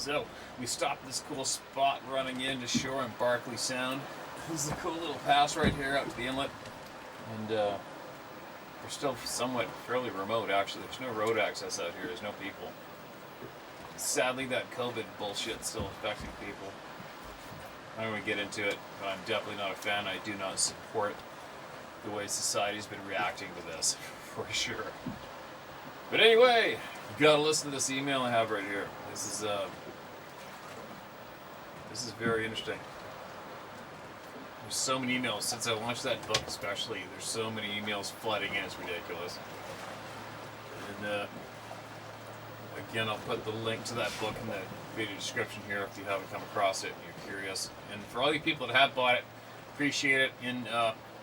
So we stopped at this cool spot running into shore in Barkley Sound. This is a cool little pass right here up to the inlet, and we're still somewhat fairly remote actually. There's no road access out here, there's no people. Sadly, that COVID bullshit's still affecting people. I don't want to get into it, but I'm definitely not a fan. I do not support the way society's been reacting to this, for sure. But anyway, you gotta listen to this email I have right here. This is very interesting. There's so many emails since I launched that book, especially. There's so many emails flooding in; it's ridiculous. And again, I'll put the link to that book in the video description here if you haven't come across it and you're curious. And for all you people that have bought it, appreciate it. And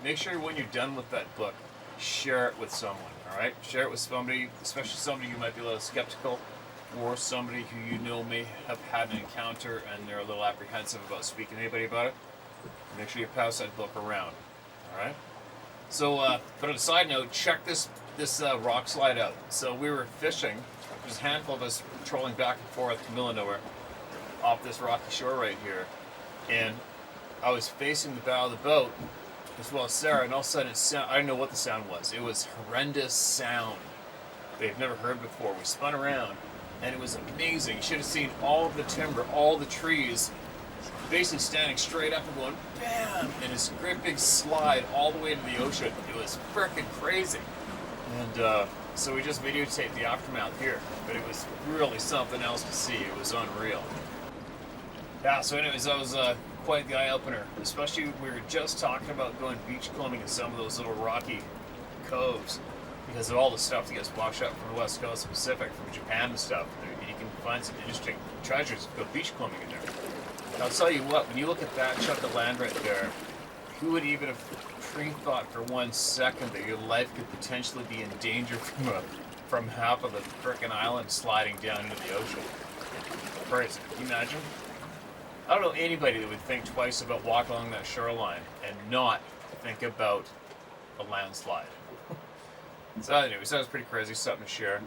make sure when you're done with that book, share it with someone. All right, share it with somebody, especially somebody who might be a little skeptical, or somebody who you know may have had an encounter and they're a little apprehensive about speaking to anybody about it. Make sure you pass that book around. All right. So, but on a side note, check this rock slide out. So we were fishing. There's a handful of us patrolling back and forth in the middle of nowhere off this rocky shore right here, and I was facing the bow of the boat as well as Sarah, and all of a sudden I didn't know what the sound was. It was horrendous sound they've never heard before. We spun around, and it was amazing. You should have seen all of the timber, all the trees, basically standing straight up and going bam, and this great big slide all the way to the ocean. It was freaking crazy. And so we just videotaped the aftermath here, but it was really something else to see. It was unreal. Yeah, so anyways, that was quite the eye-opener. Especially, we were just talking about going beach combing in some of those little rocky coves because of all the stuff that gets washed up from the west coast of the Pacific, from Japan and stuff. You can find some interesting treasures to go beach combing in there. And I'll tell you what, when you look at that chunk of land right there, who would even have pre-thought for 1 second that your life could potentially be in danger from half of the frickin' island sliding down into the ocean? Crazy. Can you imagine? I don't know anybody that would think twice about walking along that shoreline and not think about a landslide. So anyways, that was pretty crazy, something to share.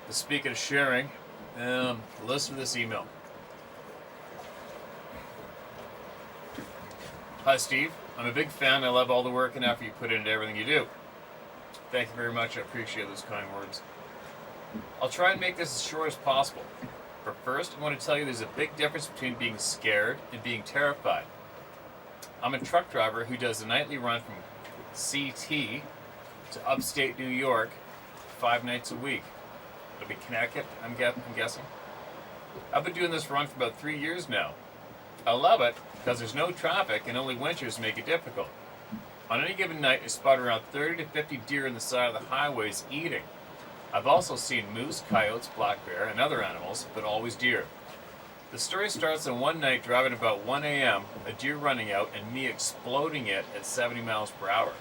But speaking of sharing, listen to this email. Hi Steve, I'm a big fan. I love all the work and effort you put into everything you do. Thank you very much. I appreciate those kind words. I'll try and make this as short as possible. But first, I want to tell you there's a big difference between being scared and being terrified. I'm a truck driver who does a nightly run from CT to upstate New York 5 nights a week. It'll be Connecticut, I'm guessing. I've been doing this run for about 3 years now. I love it because there's no traffic and only winters make it difficult. On any given night, I spot around 30 to 50 deer on the side of the highways eating. I've also seen moose, coyotes, black bear, and other animals, but always deer. The story starts on one night driving about 1 a.m., a deer running out, and me exploding it at 70 miles per hour.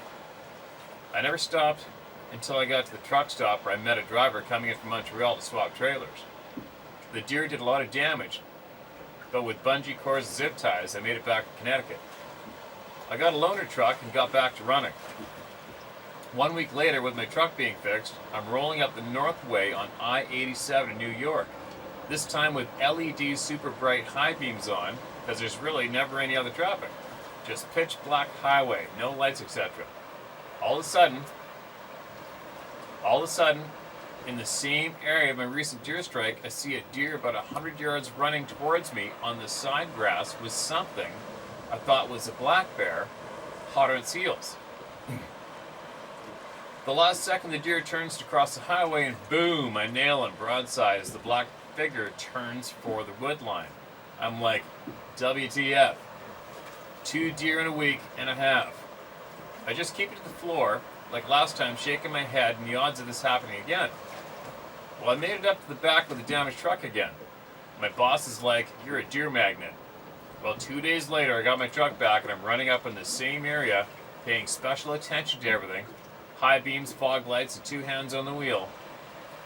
I never stopped until I got to the truck stop where I met a driver coming in from Montreal to swap trailers. The deer did a lot of damage, but with bungee cords and zip ties, I made it back to Connecticut. I got a loaner truck and got back to running. 1 week later, with my truck being fixed, I'm rolling up the North Way on I-87 in New York. This time with LED super bright high beams on, because there's really never any other traffic. Just pitch black highway, no lights, etc. All of a sudden, in the same area of my recent deer strike, I see a deer about 100 yards running towards me on the side grass with something I thought was a black bear hot on its heels. The last second, the deer turns to cross the highway, and boom, I nail him broadside as the black figure turns for the wood line. I'm like, WTF. 2 deer in a week and a half. I just keep it to the floor, like last time, shaking my head, and the odds of this happening again. Well, I made it up to the back with the damaged truck again. My boss is like, you're a deer magnet. Well, 2 days later, I got my truck back, and I'm running up in the same area, paying special attention to everything. High beams, fog lights, and 2 hands on the wheel.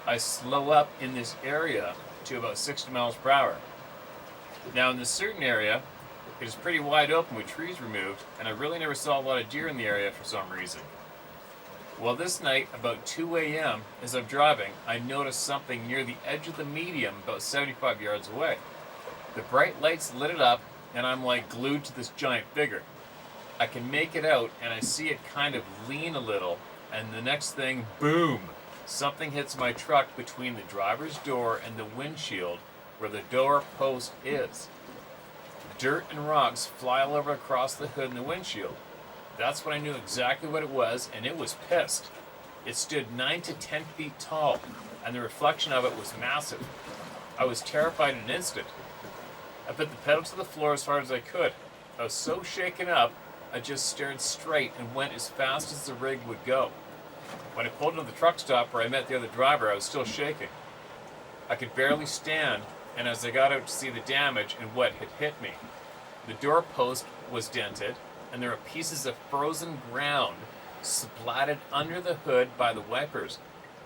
I slow up in this area to about 60 miles per hour. Now in this certain area, it is pretty wide open with trees removed, and I really never saw a lot of deer in the area for some reason. Well, this night, about 2 a.m., as I'm driving, I noticed something near the edge of the median about 75 yards away. The bright lights lit it up, and I'm like glued to this giant figure. I can make it out, and I see it kind of lean a little, and the next thing, boom! Something hits my truck between the driver's door and the windshield where the door post is. Dirt and rocks fly all over across the hood and the windshield. That's when I knew exactly what it was, and it was pissed. It stood 9 to 10 feet tall, and the reflection of it was massive. I was terrified in an instant. I put the pedal to the floor as hard as I could. I was so shaken up, I just stared straight and went as fast as the rig would go. When I pulled into the truck stop where I met the other driver, I was still shaking. I could barely stand, and as I got out to see the damage and what had hit me, the door post was dented, and there were pieces of frozen ground splatted under the hood by the wipers.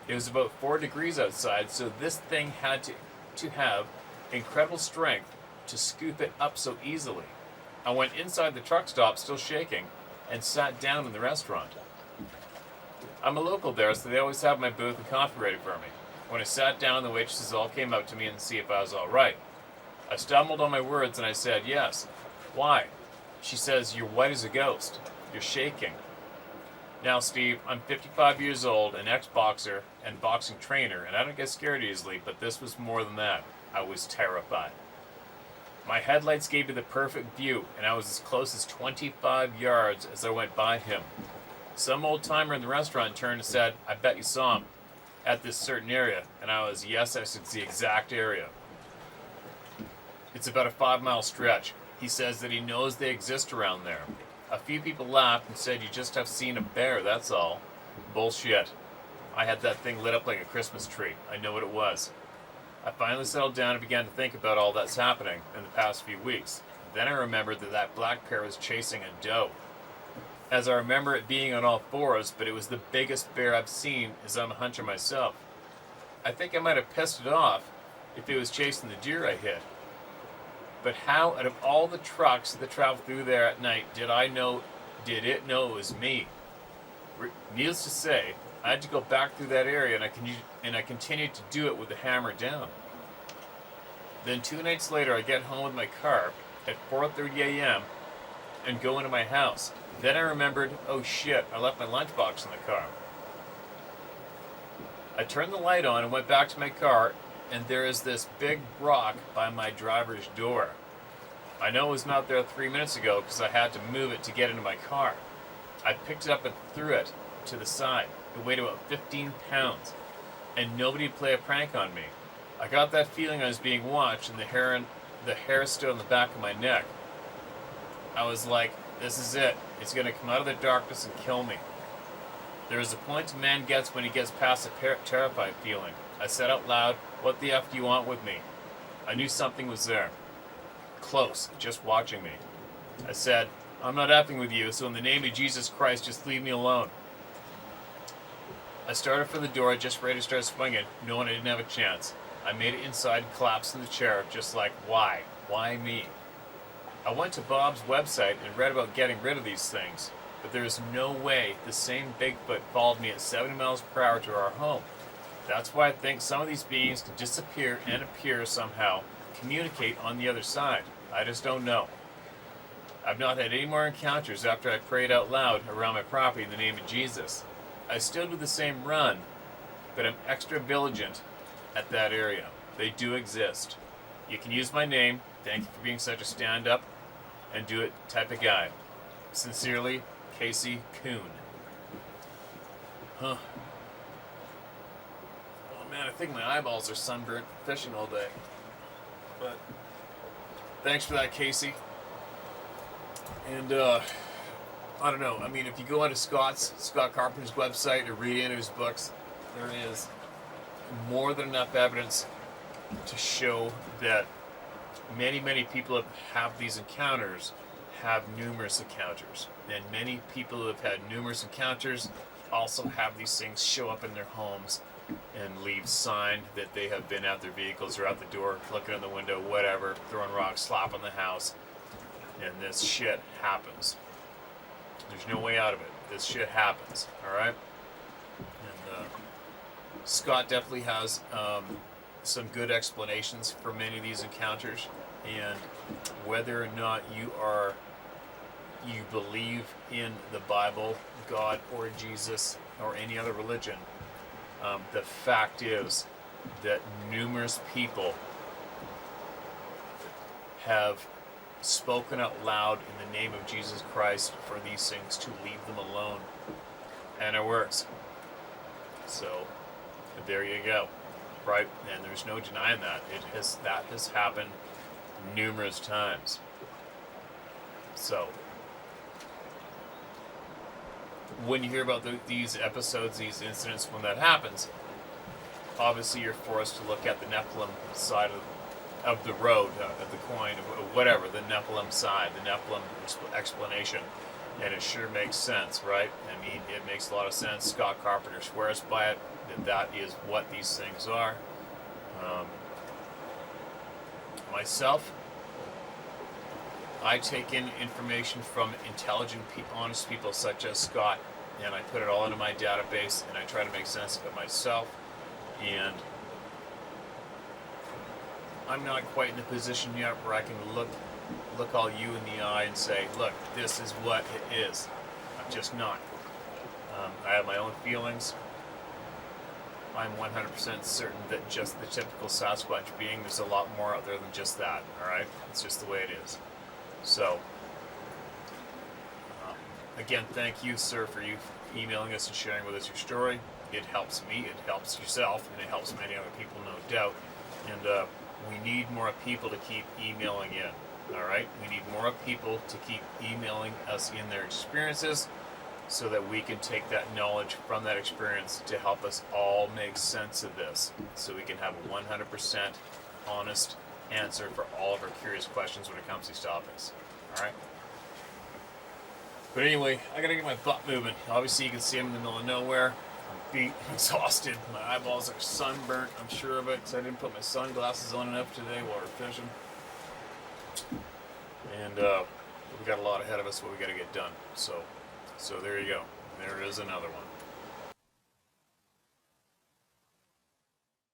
It was about 4 degrees outside, so this thing had to have incredible strength to scoop it up so easily. I went inside the truck stop, still shaking, and sat down in the restaurant. I'm a local there, so they always have my booth and coffee ready for me. When I sat down, the waitresses all came up to me and see if I was all right. I stumbled on my words and I said, yes. Why? She says, you're white as a ghost. You're shaking. Now, Steve, I'm 55 years old, an ex-boxer and boxing trainer, and I don't get scared easily, but this was more than that. I was terrified. My headlights gave me the perfect view, and I was as close as 25 yards as I went by him. Some old-timer in the restaurant turned and said, I bet you saw him at this certain area, and I was, yes, I said, the exact area. It's about a 5-mile stretch. He says that he knows they exist around there. A few people laughed and said, you just have seen a bear, that's all. Bullshit. I had that thing lit up like a Christmas tree. I know what it was. I finally settled down and began to think about all that's happening in the past few weeks. Then I remembered that that black bear was chasing a doe. As I remember it being on all fours, but it was the biggest bear I've seen as I'm a hunter myself. I think I might have pissed it off if it was chasing the deer I hit. But how, out of all the trucks that traveled through there at night, did it know it was me? Needless to say, I had to go back through that area, and I continued to do it with the hammer down. Then 2 nights later, I get home with my car at 4:30 a.m. and go into my house. Then I remembered, oh shit, I left my lunchbox in the car. I turned the light on and went back to my car, and there is this big rock by my driver's door. I know it was not there 3 minutes ago because I had to move it to get into my car. I picked it up and threw it to the side. It weighed about 15 pounds, and nobody would play a prank on me. I got that feeling I was being watched, and the hair stood on the back of my neck. I was like, this is it. It's going to come out of the darkness and kill me. There is a point a man gets when he gets past a terrified feeling. I said out loud, what the F do you want with me? I knew something was there. Close, just watching me. I said, I'm not effing with you, so in the name of Jesus Christ, just leave me alone. I started for the door, just ready to start swinging, knowing I didn't have a chance. I made it inside and collapsed in the chair, just like, why? Why me? I went to Bob's website and read about getting rid of these things, but there is no way the same Bigfoot followed me at 70 miles per hour to our home. That's why I think some of these beings can disappear and appear somehow, communicate on the other side. I just don't know. I've not had any more encounters after I prayed out loud around my property in the name of Jesus. I still do the same run, but I'm extra vigilant at that area. They do exist. You can use my name. Thank you for being such a stand-up and do it type of guy. Sincerely, Casey Kuhn. Huh. Oh man, I think my eyeballs are sunburnt from fishing all day. But thanks for that, Casey. And I don't know. I mean, if you go onto Scott Carpenter's website or read into his books, there is more than enough evidence to show that many people that have these encounters have numerous encounters. And many people who have had numerous encounters also have these things show up in their homes and leave signed that they have been at their vehicles or out the door, looking in the window, whatever, throwing rocks, slapping the house. And this shit happens. There's no way out of it. This shit happens, alright? Scott definitely has some good explanations for many of these encounters, and whether or not you believe in the Bible, God, or Jesus, or any other religion, the fact is that numerous people have spoken out loud in the name of Jesus Christ for these things to leave them alone, and it works. So there you go, right? And there's no denying that that has happened numerous times. So when you hear about these episodes, these incidents, when that happens, obviously you're forced to look at the Nephilim side of the road, of the coin, of whatever, the Nephilim side, the Nephilim explanation. And it sure makes sense, right? I mean, it makes a lot of sense. Scott Carpenter swears by it, that is what these things are. Myself, I take in information from intelligent, honest people such as Scott, and I put it all into my database, and I try to make sense of it myself. And I'm not quite in the position yet where I can look all you in the eye and say, look, this is what it is. I'm just not. I have my own feelings. I'm 100% certain that just the typical Sasquatch being, there's a lot more out there than just that, alright? It's just the way it is. So, again, thank you, sir, for you emailing us and sharing with us your story. It helps me, it helps yourself, and it helps many other people, no doubt. And we need more people to keep emailing in, alright? We need more people to keep emailing us in their experiences so that we can take that knowledge from that experience to help us all make sense of this, so we can have a 100% honest answer for all of our curious questions when it comes to these topics. Alright? But anyway, I gotta get my butt moving. Obviously, you can see I'm in the middle of nowhere. I'm beat, exhausted. My eyeballs are sunburnt, I'm sure of it, because I didn't put my sunglasses on enough today while we're fishing. And we got a lot ahead of us what we gotta get done. So there you go. There is another one.